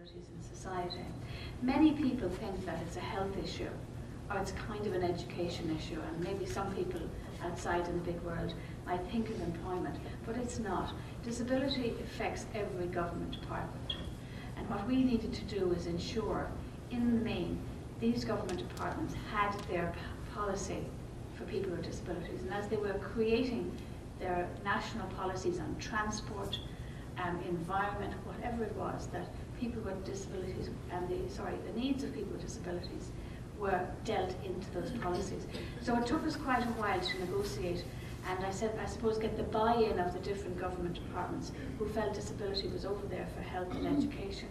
disabilities in society. Many people think that it's a health issue or it's kind of an education issue, and maybe some people outside in the big world might think of employment, but it's not. Disability affects every government department. And what we needed to do is ensure, in the main, these government departments had their policy for people with disabilities. And as they were creating their national policies on transport, environment, whatever it was, that people with disabilities and the needs of people with disabilities were dealt into those policies. So it took us quite a while to negotiate, and I suppose get the buy-in of the different government departments who felt disability was over there for health and education.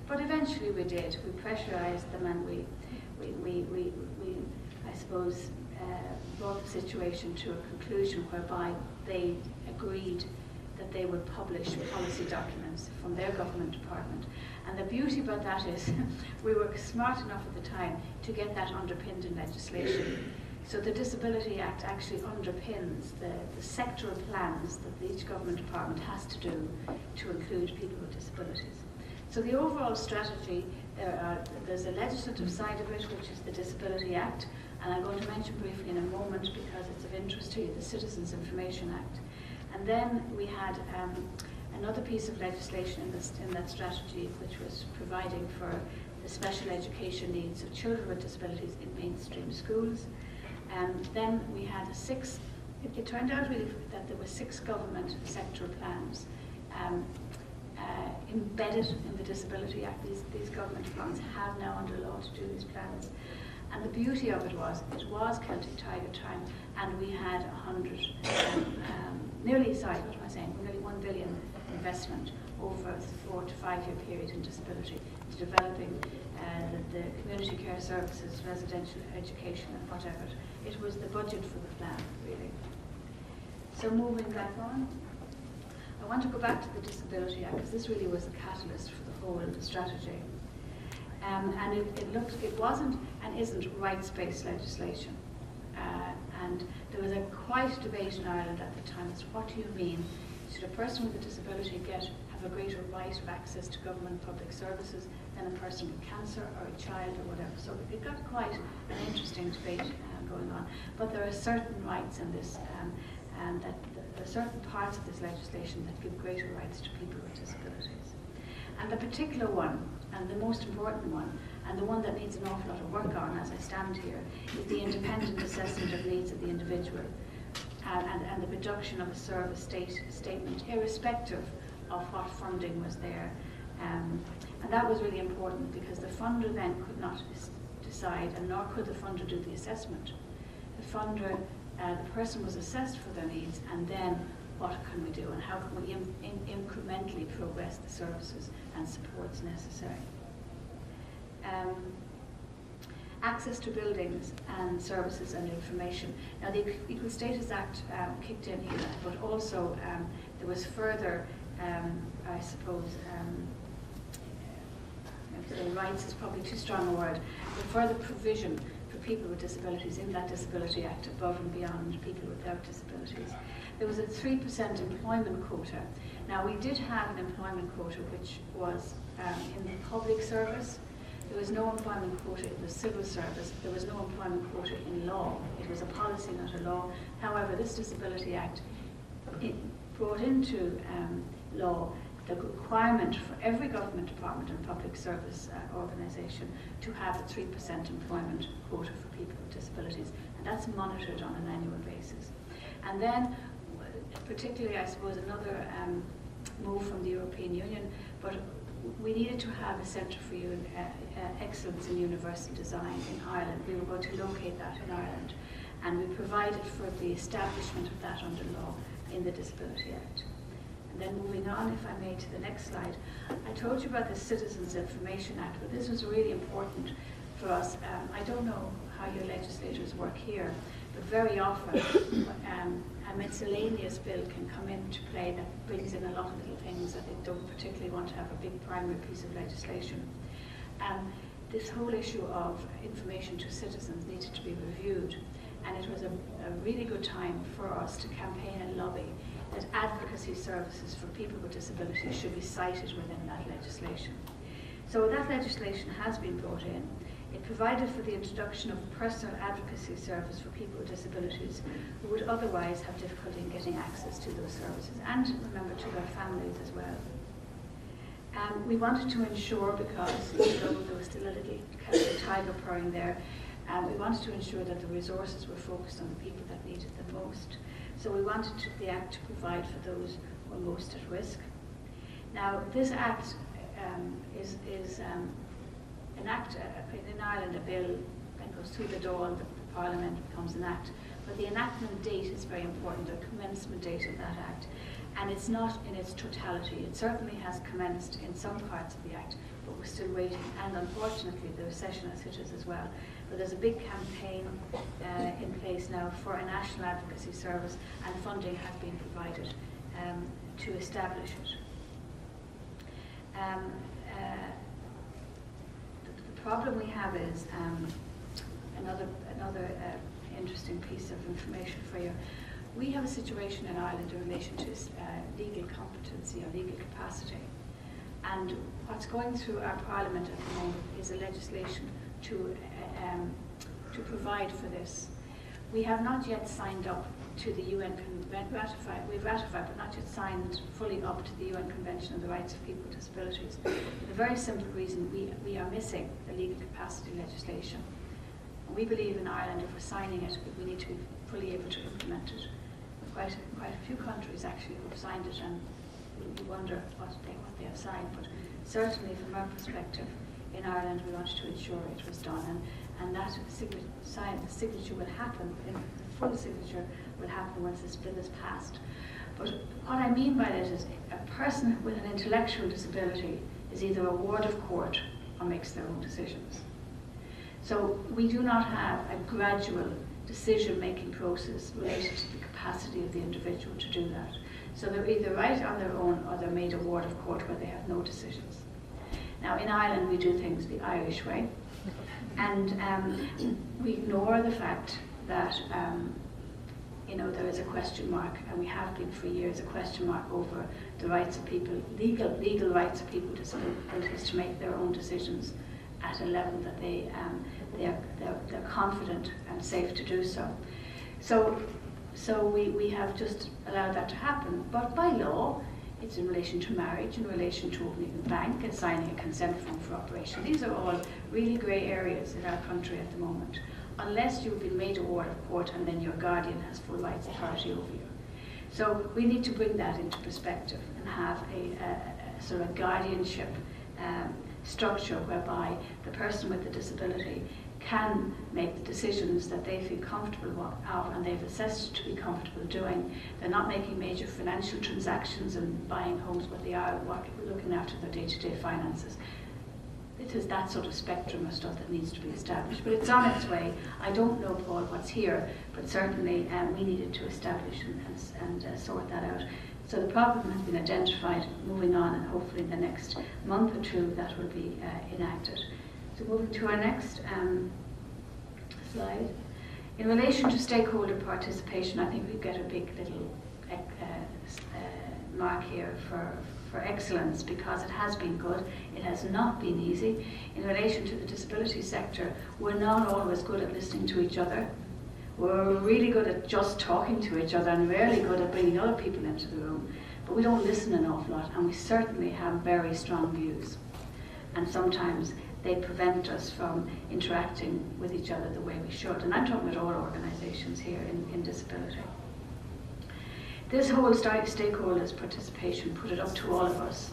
But eventually we did. We pressurised them, and we I suppose, brought the situation to a conclusion whereby they agreed that they would publish policy documents from their government department. And the beauty about that is we were smart enough at the time to get that underpinned in legislation. So the Disability Act actually underpins the sectoral plans that each government department has to do to include people with disabilities. So the overall strategy, there's a legislative side of it, which is the Disability Act, and I'm going to mention briefly in a moment because it's of interest to you, the Citizens Information Act. And then we had another piece of legislation in that strategy, which was providing for the special education needs of children with disabilities in mainstream schools. And then we had it turned out really that there were 6 government sectoral plans embedded in the Disability Act. These government departments have now under law to do these plans. And the beauty of it was Celtic Tiger time, and we had nearly 1 billion investment over a 4 to 5 year period in disability, to developing the community care services, residential education, and whatever. It was the budget for the plan, really. So moving back on, I want to go back to the Disability Act, because this really was the catalyst for the whole strategy. And it wasn't and isn't rights-based legislation. And there was quite a debate in Ireland at the time as to what do you mean? Should a person with a disability have a greater right of access to government public services than a person with cancer or a child or whatever? So it got quite an interesting debate going on. But there are certain rights in this, and that there are certain parts of this legislation that give greater rights to people with disabilities. And the particular one, and the most important one, and the one that needs an awful lot of work on as I stand here, is the independent assessment of needs of the individual, and the production of a service statement, irrespective of what funding was there. And that was really important, because the funder then could not decide, and nor could the funder do the assessment. The funder, the person was assessed for their needs, and then what can we do, and how can we incrementally progress the services and supports necessary. Access to buildings and services and information. Now the Equal Status Act kicked in here, but also there was further, I suppose, rights is probably too strong a word, but further provision for people with disabilities in that Disability Act above and beyond people without disabilities. There was a 3% employment quota. Now we did have an employment quota which was in the public service. There was no employment quota in the civil service. There was no employment quota in law. It was a policy, not a law. However, this Disability Act brought into law the requirement for every government department and public service organisation to have a 3% employment quota for people with disabilities, and that's monitored on an annual basis. And then, particularly, I suppose, another move from the European Union, but we needed to have a Centre for Excellence in Universal Design in Ireland. We were going to locate that in Ireland, and we provided for the establishment of that under law in the Disability Act. And then moving on, if I may, to the next slide. I told you about the Citizens Information Act, but this was really important for us. I don't know how your legislators work here, but very often a miscellaneous bill can come into play that brings in a lot of little things that they don't particularly want to have a big primary piece of legislation. This whole issue of information to citizens needed to be reviewed, and it was a really good time for us to campaign and lobby that advocacy services for people with disabilities should be cited within that legislation. So that legislation has been brought in. It provided for the introduction of a personal advocacy service for people with disabilities who would otherwise have difficulty in getting access to those services, and remember, to their families as well. We wanted to ensure, because even though there was still a little tiger purring there, we wanted to ensure that the resources were focused on the people that needed them most. So we wanted the Act to provide for those who are most at risk. Now, this Act is an Act, in Ireland, a bill that goes through the door and the Parliament becomes an Act. But the enactment date is very important, the commencement date of that Act. And it's not in its totality. It certainly has commenced in some parts of the Act, but we're still waiting. And unfortunately, the recession has hit us as well. But there's a big campaign in place now for a national advocacy service, and funding has been provided to establish it. The problem we have is another interesting piece of information for you. We have a situation in Ireland in relation to legal competency or legal capacity. And what's going through our Parliament at the moment is a legislation to provide for this. We have not yet signed up to the UN we've ratified, but not yet signed fully up to the UN Convention on the Rights of People with Disabilities. For the very simple reason we are missing the legal capacity legislation. And we believe in Ireland, if we're signing it, we need to be fully able to implement it. Quite a few countries actually who've signed it, and we wonder what they have signed. But certainly, from our perspective, in Ireland, we wanted to ensure it was done, and that signature will happen. The full signature will happen once this bill is passed. But what I mean by that is, a person with an intellectual disability is either a ward of court or makes their own decisions. So we do not have a gradual decision-making process related to the capacity of the individual to do that. So they're either right on their own or they're made a ward of court where they have no decisions. Now, in Ireland, we do things the Irish way, and we ignore the fact that there is a question mark, and we have been for years, a question mark over the rights of people, legal rights of people with disabilities to make their own decisions at a level that they're confident and safe to do so. So we have just allowed that to happen. But by law, it's in relation to marriage, in relation to opening a bank and signing a consent form for operation. These are all really grey areas in our country at the moment, unless you've been made a ward of court and then your guardian has full rights authority over you. So we need to bring that into perspective and have a sort of guardianship structure whereby the person with the disability can make the decisions that they feel comfortable of and they've assessed to be comfortable doing. They're not making major financial transactions and buying homes, but they are looking after their day-to-day finances. It is that sort of spectrum of stuff that needs to be established, but it's on its way. I don't know, Paul, what's here, but certainly we needed to establish and sort that out. So the problem has been identified, moving on, and hopefully in the next month or two that will be enacted. So moving to our next slide. In relation to stakeholder participation, I think we get a big little mark here for excellence, because it has been good. It has not been easy. In relation to the disability sector, we're not always good at listening to each other. We're really good at just talking to each other and rarely good at bringing other people into the room. But we don't listen an awful lot, and we certainly have very strong views. And sometimes they prevent us from interacting with each other the way we should. And I'm talking about all organisations here in disability. This whole stakeholders participation put it up to all of us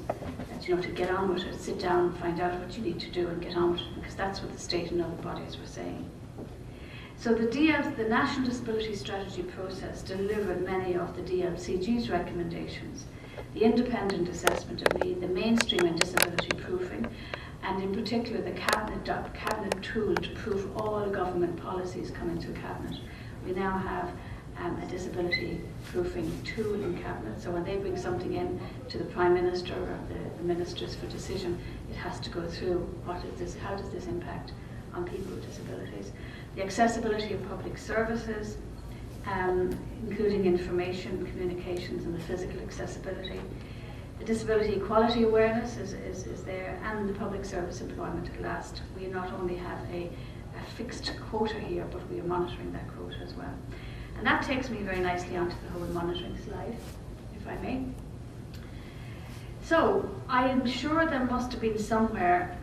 to get on with it, sit down, find out what you need to do and get on with it, because that's what the state and other bodies were saying. So the National Disability Strategy process delivered many of the DLCG's recommendations, the independent assessment of need, the mainstream and disability proofing, and in particular the cabinet tool to proof all government policies coming through cabinet. We now have a disability proofing tool in cabinet, so when they bring something in to the Prime Minister or the ministers for decision, it has to go through what is this, how does this impact on people with disabilities. The accessibility of public services, including information, communications and the physical accessibility. The disability equality awareness is there, and the public service employment at last. We not only have a fixed quota here, but we are monitoring that quota as well. And that takes me very nicely onto the whole monitoring slide, if I may. So, I am sure there must have been somewhere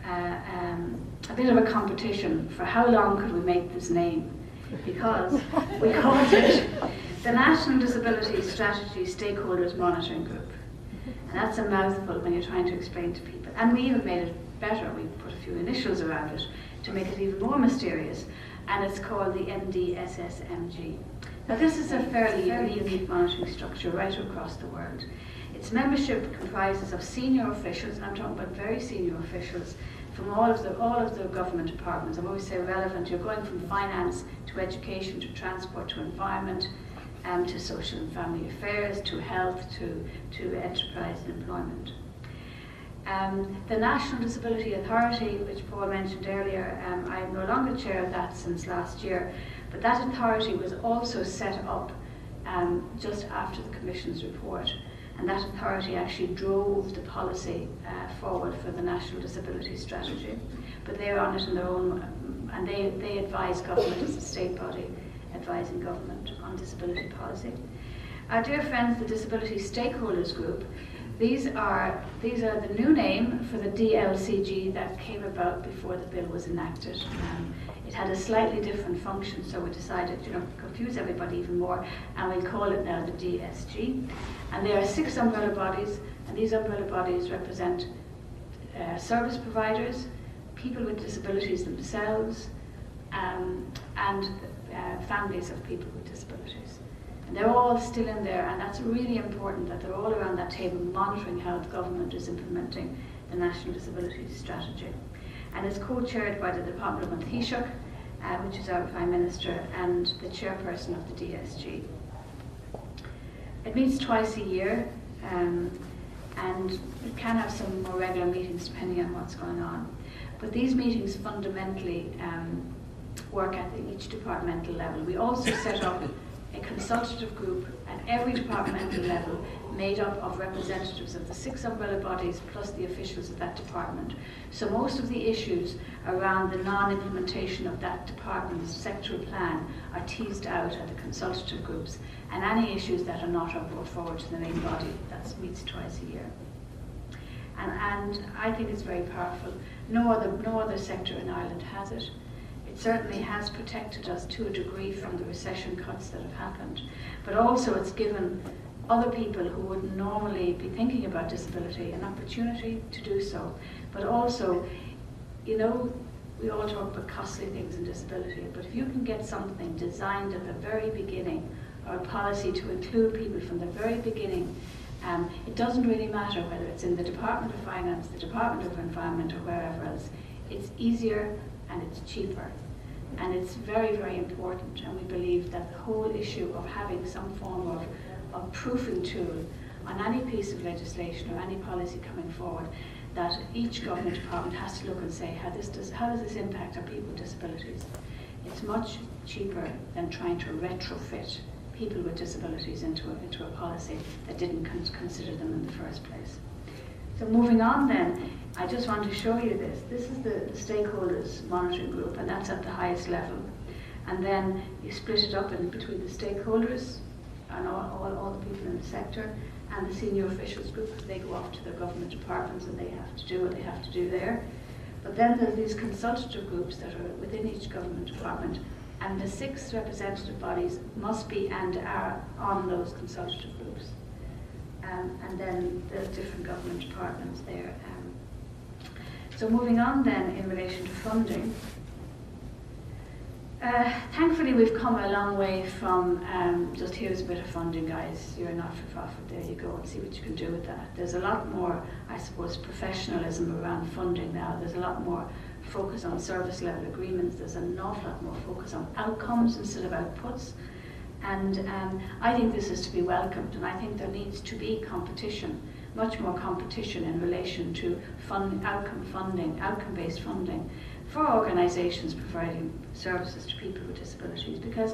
a bit of a competition for how long could we make this name, because we called it the National Disability Strategy Stakeholders Monitoring Group. And that's a mouthful when you're trying to explain to people. And we even made it better. We put a few initials around it to make it even more mysterious. And it's called the MDSSG. Now this is a fairly unique monitoring structure right across the world. Its membership comprises of senior officials, and I'm talking about very senior officials, from all of the government departments. I always say relevant. You're going from finance to education to transport to environment, to social and family affairs, to health, to enterprise and employment. The National Disability Authority, which Paul mentioned earlier, I am no longer chair of that since last year, but that authority was also set up just after the Commission's report. And that authority actually drove the policy forward for the National Disability Strategy. But they're on it on their own, and they advise government as a state body, advising government on disability policy. Our dear friends, the Disability Stakeholders Group, these are the new name for the DLCG that came about before the bill was enacted. It had a slightly different function, so we decided to confuse everybody even more, and we'll call it now the DSG. And there are 6 umbrella bodies, and these umbrella bodies represent service providers, people with disabilities themselves, and families of people with disabilities. And they're all still in there, and that's really important that they're all around that table monitoring how the government is implementing the National Disability Strategy. And it's co-chaired by the Department of Taoiseach, which is our Prime Minister, and the chairperson of the DSG. It meets twice a year, and it can have some more regular meetings depending on what's going on. But these meetings fundamentally work at each departmental level. We also set up a consultative group at every departmental level made up of representatives of the 6 umbrella bodies plus the officials of that department. So most of the issues around the non-implementation of that department's sectoral plan are teased out at the consultative groups, and any issues that are not are brought forward to the main body. That meets twice a year. And I think it's very powerful. No other sector in Ireland has it. It certainly has protected us to a degree from the recession cuts that have happened, but also it's given other people who wouldn't normally be thinking about disability an opportunity to do so. But also, we all talk about costly things in disability, but if you can get something designed at the very beginning, or a policy to include people from the very beginning, it doesn't really matter whether it's in the Department of Finance, the Department of Environment, or wherever else. It's easier and it's cheaper. And it's very, very important, and we believe that the whole issue of having some form of proofing tool on any piece of legislation or any policy coming forward, that each government department has to look and say, how does this impact on people with disabilities? It's much cheaper than trying to retrofit people with disabilities into a policy that didn't consider them in the first place. So moving on then, I just want to show you this. This is the stakeholders monitoring group, and that's at the highest level. And then you split it up in between the stakeholders and all the people in the sector and the senior officials group. They go off to their government departments and they have to do what they have to do there. But then there's these consultative groups that are within each government department, and the 6 representative bodies must be and are on those consultative groups. And then the different government departments there. So moving on then in relation to funding. Thankfully we've come a long way from just here's a bit of funding, guys, you're not for profit, there you go, and see what you can do with that. There's a lot more, I suppose, professionalism around funding now. There's a lot more focus on service level agreements. There's an awful lot more focus on outcomes instead of outputs. And I think this is to be welcomed, and I think there needs to be competition, much more competition in relation to outcome-based funding for organisations providing services to people with disabilities, because